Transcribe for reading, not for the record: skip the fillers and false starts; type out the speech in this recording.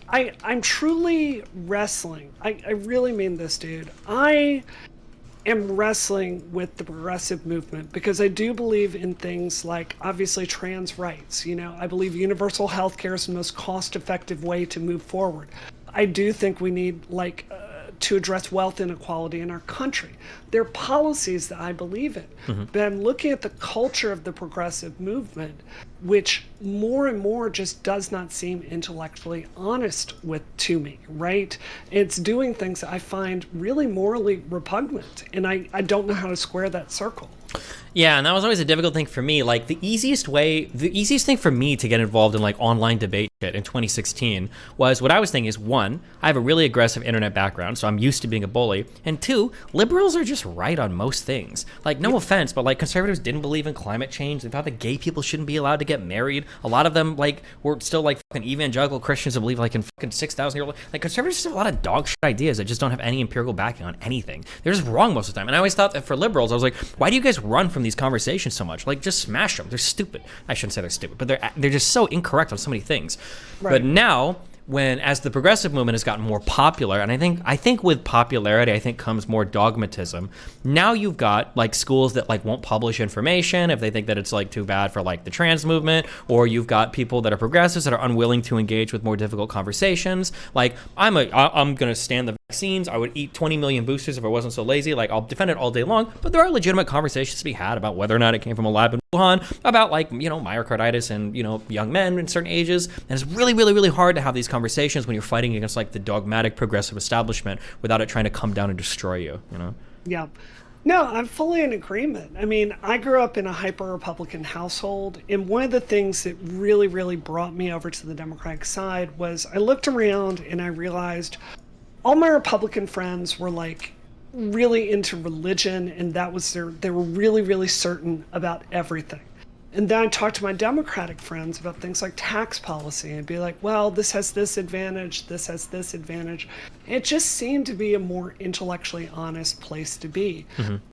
I'm truly wrestling. I really mean this, dude. I am wrestling with the progressive movement because I do believe in things like obviously trans rights. I believe universal health care is the most cost effective way to move forward. I do think we need to address wealth inequality in our country. There are policies that I believe in, but I'm looking at the culture of the progressive movement, which more and more just does not seem intellectually honest to me, right? It's doing things that I find really morally repugnant, and I don't know how to square that circle. Yeah, and that was always a difficult thing for me. Like the easiest thing for me to get involved in like online debate shit in 2016 was what I was thinking is one, I have a really aggressive internet background, so I'm used to being a bully. And two, liberals are just right on most things. Like no offense, but like conservatives didn't believe in climate change. They thought that gay people shouldn't be allowed to get married. A lot of them like were still like fucking evangelical Christians that believe like in fucking 6,000 year old. Like conservatives just have a lot of dog shit ideas that just don't have any empirical backing on anything. They're just wrong most of the time. And I always thought that for liberals, I was like, why do you guys run from these conversations so much? Like just smash them. They're stupid. I shouldn't say they're stupid, but they're just so incorrect on so many things. Right. But now, as the progressive movement has gotten more popular, and I think with popularity, I think comes more dogmatism. Now you've got like schools that like won't publish information if they think that it's like too bad for like the trans movement, or you've got people that are progressives that are unwilling to engage with more difficult conversations. Like I'm gonna stand the vaccines. I would eat 20 million boosters if I wasn't so lazy. Like I'll defend it all day long, but there are legitimate conversations to be had about whether or not it came from a lab in Wuhan, about like myocarditis and young men in certain ages. And it's really, really, really hard to have these conversations when you're fighting against like the dogmatic progressive establishment without it trying to come down and destroy you. Yeah. No, I'm fully in agreement. I mean, I grew up in a hyper-Republican household, and one of the things that really, really brought me over to the Democratic side was I looked around and I realized all my Republican friends were like really into religion, and that was they were really, really certain about everything. And then I talked to my Democratic friends about things like tax policy and be like, well, this has this advantage, this has this advantage. It just seemed to be a more intellectually honest place to be.